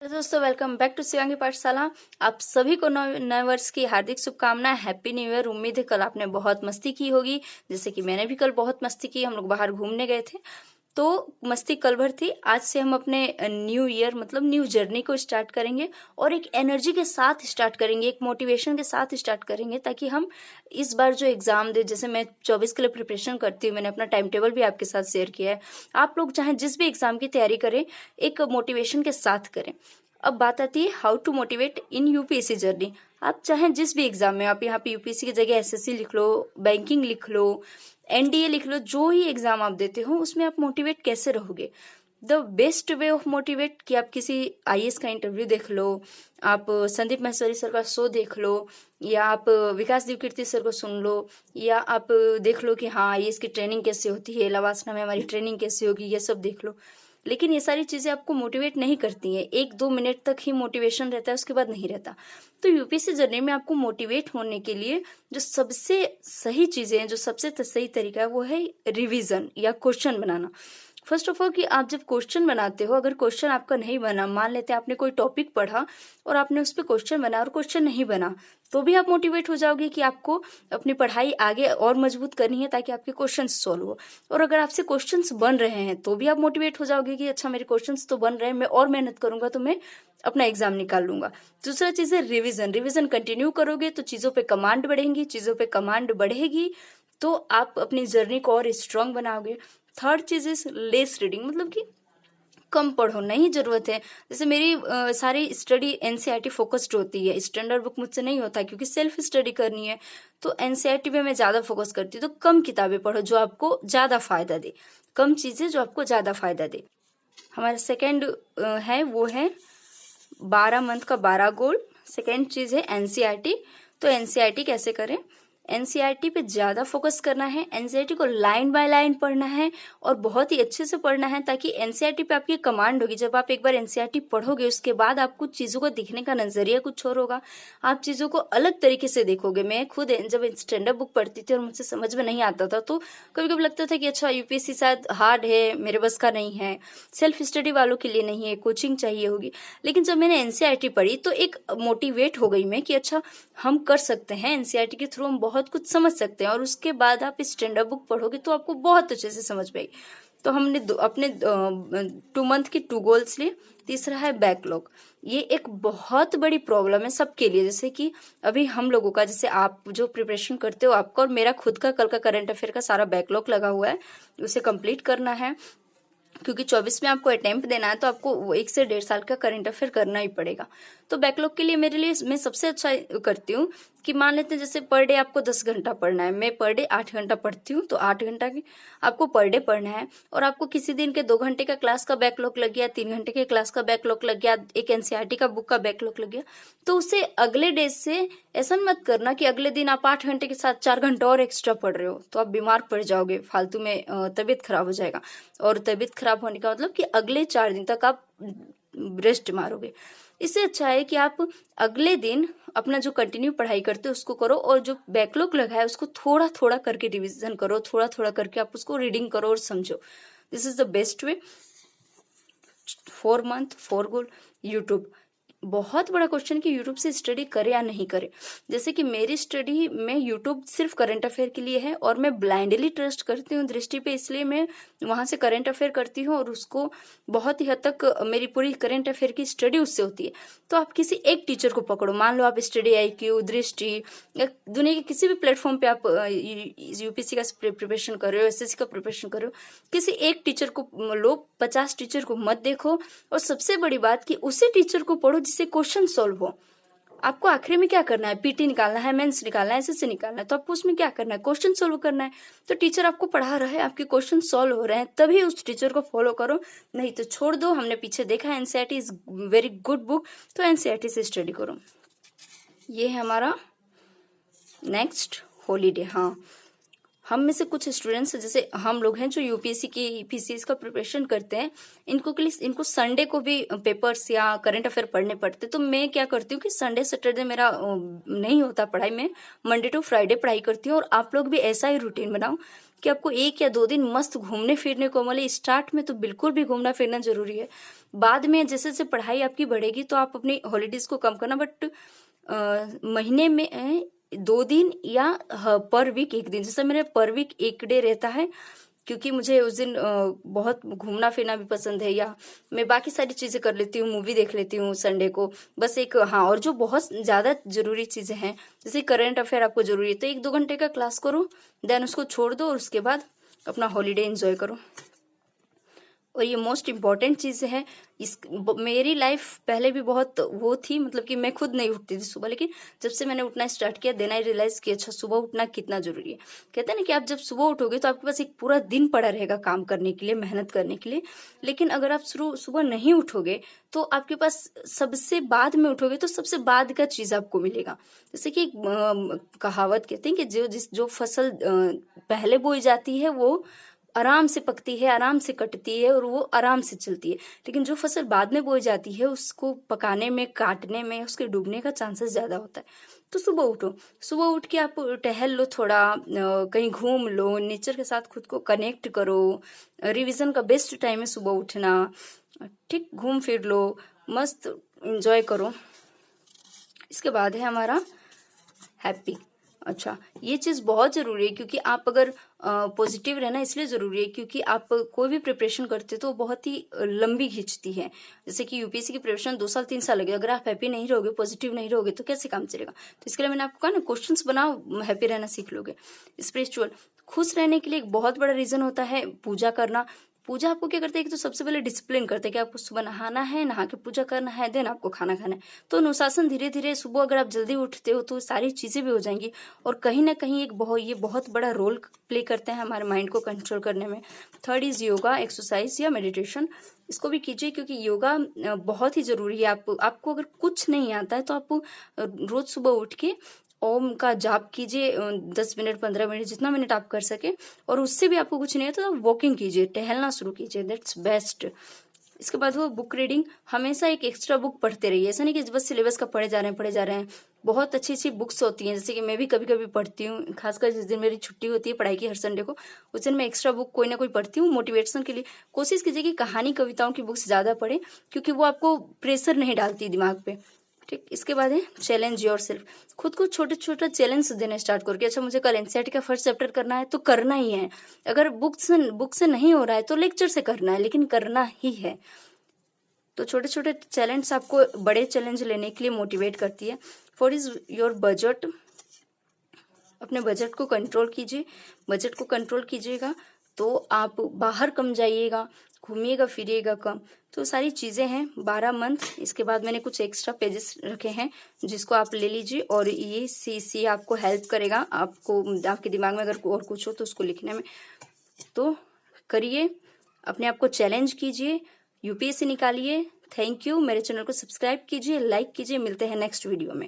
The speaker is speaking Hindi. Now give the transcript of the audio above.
हेलो दोस्तों, वेलकम बैक टू शिवांगी पाठशाला। आप सभी को नए वर्ष की हार्दिक शुभकामनाएं। Happy new year. उम्मीद है कल आपने बहुत मस्ती की होगी, जैसे कि मैंने भी कल बहुत मस्ती की। हम लोग बाहर घूमने गए थे तो मस्ती कल भर थी। आज से हम अपने न्यू ईयर मतलब न्यू जर्नी को स्टार्ट करेंगे और एक एनर्जी के साथ स्टार्ट करेंगे, एक मोटिवेशन के साथ स्टार्ट करेंगे, ताकि हम इस बार जो एग्जाम दे, जैसे मैं 24 के लिए प्रिपरेशन करती हूँ, मैंने अपना टाइम टेबल भी आपके साथ शेयर किया है। आप लोग चाहे जिस भी एग्जाम की तैयारी करें, एक मोटिवेशन के साथ करें। अब बात आती है how to motivate in UPSC journey. आप चाहे जिस भी एग्जाम में, आप यहाँ पे यूपीएससी की जगह एसएससी लिख लो, बैंकिंग लिख लो, एनडीए लिख लो, जो ही एग्जाम आप देते हो उसमें आप मोटिवेट कैसे रहोगे। The best way of motivate कि आप किसी आईएएस का इंटरव्यू देख लो, आप संदीप महेश्वरी सर का शो देख लो, या आप विकास दिवकीर्ति सर को सुन लो, या आप देख लो कि हाँ आईएएस की ट्रेनिंग कैसे होती है, लवासना में हमारी ट्रेनिंग कैसे होगी, ये सब देख लो। लेकिन ये सारी चीजें आपको मोटिवेट नहीं करती हैं। 1-2 मिनट तक ही मोटिवेशन रहता है, उसके बाद नहीं रहता। तो यूपीएससी जर्नी में आपको मोटिवेट होने के लिए जो सबसे सही चीजें हैं, जो सबसे सही तरीका है, वो है रिवीजन या question banana. First of all कि आप जब क्वेश्चन बनाते हो, अगर क्वेश्चन आपका नहीं बना, मान लेते हैं आपने कोई टॉपिक पढ़ा और आपने उस पर क्वेश्चन बना और क्वेश्चन नहीं बना, तो भी आप मोटिवेट हो जाओगे कि आपको अपनी पढ़ाई आगे और मजबूत करनी है ताकि आपके क्वेश्चंस सॉल्व हो। और अगर आपसे क्वेश्चंस बन रहे हैं तो भी आप मोटिवेट हो जाओगे कि अच्छा मेरे क्वेश्चंस तो बन रहे हैं, मैं और मेहनत करूंगा तो मैं अपना एग्जाम निकाल लूंगा। दूसरा चीज है रिविजन। रिविजन कंटिन्यू करोगे तो चीजों पे कमांड बढ़ेंगी, चीजों पे कमांड बढ़ेगी तो आप अपनी जर्नी को और स्ट्रांग बनाओगे। थर्ड चीज इज लेस रीडिंग, मतलब कि कम पढ़ो, नहीं जरूरत है। जैसे मेरी सारी स्टडी एनसीईआरटी फोकस्ड होती है, स्टैंडर्ड बुक मुझसे नहीं होता क्योंकि सेल्फ स्टडी करनी है। तो एनसीईआरटी पे मैं ज्यादा फोकस करती हूँ। तो कम किताबें पढ़ो जो आपको ज्यादा फायदा दे, कम चीजें जो आपको ज्यादा फायदा दे। हमारा सेकेंड है वो है 12 मंथ का 12 गोल। सेकेंड चीज है एनसीईआरटी। तो एनसीईआरटी कैसे करें? एनसीईआरटी पे ज्यादा फोकस करना है, एनसीईआरटी को लाइन बाय लाइन पढ़ना है और बहुत ही अच्छे से पढ़ना है, ताकि एनसीईआरटी पे आपकी कमांड होगी। जब आप एक बार एनसीईआरटी पढ़ोगे उसके बाद आपको चीजों को दिखने का नजरिया कुछ और होगा, आप चीजों को अलग तरीके से देखोगे। मैं खुद जब स्टैंडर्ड बुक पढ़ती थी और मुझसे समझ में नहीं आता था तो कभी कभी लगता था कि अच्छा यूपीएससी शायद हार्ड है, मेरे बस का नहीं है, सेल्फ स्टडी वालों के लिए नहीं है, कोचिंग चाहिए होगी। लेकिन जब मैंने एनसीईआरटी पढ़ी तो एक मोटिवेट हो गई मैं कि अच्छा हम कर सकते हैं, एनसीईआरटी के थ्रू हम बहुत कुछ समझ सकते हैं। और उसके बाद आप स्टैंडर्ड बुक पढ़ोगे तो आपको बहुत अच्छे से समझ पाएगी। तो हमने अपने 2 मंथ की 2 गोल्स लिए। तीसरा है बैकलॉग। ये एक बहुत बड़ी प्रॉब्लम है सबके लिए। जैसे कि अभी हम लोगों का, जैसे आप जो प्रिपरेशन करते हो, आपका और मेरा खुद का कल का करंट अफेयर का सारा बैकलॉग लगा हुआ है, उसे कंप्लीट करना है। क्योंकि 24 में आपको अटेम्प्ट देना है तो आपको 1 से 1.5 साल का करंट अफेयर करना ही पड़ेगा। तो बैकलॉग के लिए मेरे लिए मैं सबसे अच्छा करती हूँ कि मान लेते हैं जैसे पर डे आपको 10 घंटा पढ़ना है, मैं पर डे 8 घंटा पढ़ती हूँ, तो 8 घंटा की आपको पर डे पढ़ना है। और आपको किसी दिन के 2 घंटे का क्लास का बैकलॉग लग गया, 3 घंटे के क्लास का बैकलॉग लग गया, एक एनसीईआरटी का बुक का बैकलॉग लग गया, तो उसे अगले डे से ऐसा मत करना कि अगले दिन आप 8 घंटे के साथ 4 घंटा और एक्स्ट्रा पढ़ रहे हो, तो आप बीमार पड़ जाओगे, फालतू में तबीयत खराब हो जाएगा। और तबीयत खराब होने का मतलब कि अगले 4 दिन तक आप रेस्ट मारोगे। इससे अच्छा है कि आप अगले दिन अपना जो कंटिन्यू पढ़ाई करते हो उसको करो, और जो बैकलॉग लगा है उसको थोड़ा थोड़ा करके रिवीजन करो, थोड़ा थोड़ा करके आप उसको रीडिंग करो और समझो। This is the best way. 4 month 4 goal. YouTube, बहुत बड़ा क्वेश्चन कि यूट्यूब से स्टडी करे या नहीं करे। जैसे कि मेरी स्टडी में यूट्यूब सिर्फ करंट अफेयर के लिए है और मैं ब्लाइंडली ट्रस्ट करती हूँ दृष्टि पे, इसलिए मैं वहां से करंट अफेयर करती हूँ और उसको बहुत ही हद तक मेरी पूरी करंट अफेयर की स्टडी उससे होती है। तो आप किसी एक टीचर को पकड़ो, मान लो आप स्टडी IQ, दृष्टि या दुनिया के किसी भी प्लेटफॉर्म पे आप यूपीएससी का प्रिपरेशन कर रहे हो, एसएससी का प्रिपरेशन कर रहे हो, किसी एक टीचर को लो, 50 टीचर को मत देखो। और सबसे बड़ी बात कि उसी टीचर को पढ़ो जिससे क्वेश्चन सॉल्व हो। आपको आखिरी में क्या करना है? पीटी निकालना है, मेंस निकालना है, एसएससी निकालना है, तो आपको उसमें क्या करना है? क्वेश्चन सॉल्व करना है। तो टीचर आपको पढ़ा रहा है, आपके क्वेश्चन सॉल्व हो रहे हैं, तभी उस टीचर को फॉलो करो, नहीं तो छोड़ दो। हमने पीछे देखा है NCERT is very good book, तो एनसीईआरटी से स्टडी करो। ये है हमारा नेक्स्ट हॉलीडे। हाँ, हम में से कुछ स्टूडेंट्स जैसे हम लोग हैं जो यूपीएससी की पीसीएस का प्रिपरेशन करते हैं, इनको संडे को भी पेपर्स या करंट अफेयर पढ़ने पड़ते। तो मैं क्या करती हूँ कि संडे सैटरडे मेरा नहीं होता पढ़ाई में, मंडे टू फ्राइडे पढ़ाई करती हूँ। और आप लोग भी ऐसा ही रूटीन बनाओ कि आपको 1 या 2 दिन मस्त घूमने फिरने को मिले। स्टार्ट में तो बिल्कुल भी घूमना फिरना जरूरी है, बाद में जैसे जैसे पढ़ाई आपकी बढ़ेगी तो आप अपनी हॉलीडेज को कम करना, बट महीने में 2 दिन या पर वीक 1 दिन, जैसे मेरे पर वीक 1 डे रहता है, क्योंकि मुझे उस दिन बहुत घूमना फिरना भी पसंद है, या मैं बाकी सारी चीजें कर लेती हूँ, मूवी देख लेती हूँ संडे को। बस एक हाँ, और जो बहुत ज्यादा जरूरी चीजें हैं जैसे करंट अफेयर आपको जरूरी है तो 1-2 घंटे का क्लास करो, देन उसको छोड़ दो और उसके बाद अपना हॉलीडे एंजॉय करो। और ये मोस्ट इम्पॉर्टेंट चीज़ है। मेरी लाइफ पहले भी बहुत वो थी, मतलब कि मैं खुद नहीं उठती थी सुबह, लेकिन जब से मैंने उठना स्टार्ट किया देन आई रियलाइज कि अच्छा सुबह उठना कितना जरूरी है। कहते हैं ना कि आप जब सुबह उठोगे तो आपके पास एक पूरा दिन पड़ा रहेगा काम करने के लिए, मेहनत करने के लिए। लेकिन अगर आप सुबह नहीं उठोगे तो आपके पास सबसे बाद में उठोगे तो सबसे बाद का चीज आपको मिलेगा। जैसे कि कहावत कहते हैं कि जो फसल पहले बोई जाती है वो आराम से पकती है, आराम से कटती है और वो आराम से चलती है, लेकिन जो फसल बाद में बोई जाती है उसको पकाने में, काटने में, उसके डूबने का चांसेस ज्यादा होता है। तो सुबह उठो, सुबह उठ के आप टहल लो थोड़ा, कहीं घूम लो, नेचर के साथ खुद को कनेक्ट करो। रिवीजन का बेस्ट टाइम है सुबह उठना, ठीक, घूम फिर लो, मस्त एंजॉय करो। इसके बाद है हमारा हैप्पी। अच्छा, ये चीज बहुत जरूरी है, क्योंकि आप अगर पॉजिटिव रहना इसलिए जरूरी है क्योंकि आप कोई भी प्रिपरेशन करते हो तो बहुत ही लंबी खींचती है। जैसे कि यूपीएससी की प्रिपरेशन 2 साल 3 साल लगे, अगर आप हैप्पी नहीं रहोगे, पॉजिटिव नहीं रहोगे तो कैसे काम चलेगा। तो इसके लिए मैंने आपको कहा ना, क्वेश्चंस बनाओ, हैप्पी रहना सीख लोगे। स्पिरिचुअल, खुश रहने के लिए एक बहुत बड़ा रीजन होता है पूजा करना। पूजा आपको क्या करते हैं कि तो सबसे पहले डिसिप्लिन करते हैं कि आपको सुबह नहाना है, नहा के पूजा करना है, देन आपको खाना खाना है। तो अनुशासन धीरे धीरे, सुबह अगर आप जल्दी उठते हो तो सारी चीजें भी हो जाएंगी। और कहीं ना कहीं ये बहुत बड़ा रोल प्ले करते हैं हमारे माइंड को कंट्रोल करने में। थर्ड इज योगा, एक्सरसाइज या मेडिटेशन। इसको भी कीजिए क्योंकि योगा बहुत ही जरूरी है। आपको अगर कुछ नहीं आता है तो आप रोज सुबह उठ के ओम का जाप कीजिए, 10 मिनट 15 मिनट जितना मिनट आप कर सके। और उससे भी आपको कुछ नहीं है तो आप वॉकिंग कीजिए, टहलना शुरू कीजिए, दैट्स बेस्ट। इसके बाद वो बुक रीडिंग, हमेशा एक एक्स्ट्रा बुक पढ़ते रहिए। ऐसा नहीं कि बस सिलेबस का पढ़े जा रहे हैं। बहुत अच्छी अच्छी बुक्स होती हैं, जैसे कि मैं भी कभी कभी पढ़ती हूँ, खासकर जिस दिन मेरी छुट्टी होती है पढ़ाई की हर संडे को, उस दिन मैं एक्स्ट्रा बुक कोई ना कोई पढ़ती हूँ मोटिवेशन के लिए। कोशिश कीजिए कि कहानी कविताओं की बुक्स ज्यादा पढ़े, क्योंकि वो आपको प्रेशर नहीं डालती दिमाग पे, ठीक। इसके बाद है चैलेंज योरसेल्फ। खुद को छोटे छोटे चैलेंज देना स्टार्ट करो कि अच्छा मुझे कल एनसीईआरटी का फर्स्ट चैप्टर करना है तो करना ही है। अगर बुक से नहीं हो रहा है तो लेक्चर से करना है, लेकिन करना ही है। तो छोटे छोटे चैलेंज आपको बड़े चैलेंज लेने के लिए मोटिवेट करती है। Four is your budget. अपने बजट को कंट्रोल कीजिए। बजट को कंट्रोल कीजिएगा तो आप बाहर कम जाइएगा, घूमिएगा फिरिएगा कम। तो सारी चीजें हैं 12 मंथ। इसके बाद मैंने कुछ एक्स्ट्रा पेजेस रखे हैं जिसको आप ले लीजिए, और ये सी आपको हेल्प करेगा, आपको आपके दिमाग में अगर और कुछ हो तो उसको लिखने में। तो करिए, अपने आप को चैलेंज कीजिए, यूपीएससी निकालिए। Thank you. मेरे चैनल को सब्सक्राइब कीजिए, लाइक कीजिए। मिलते हैं नेक्स्ट वीडियो में।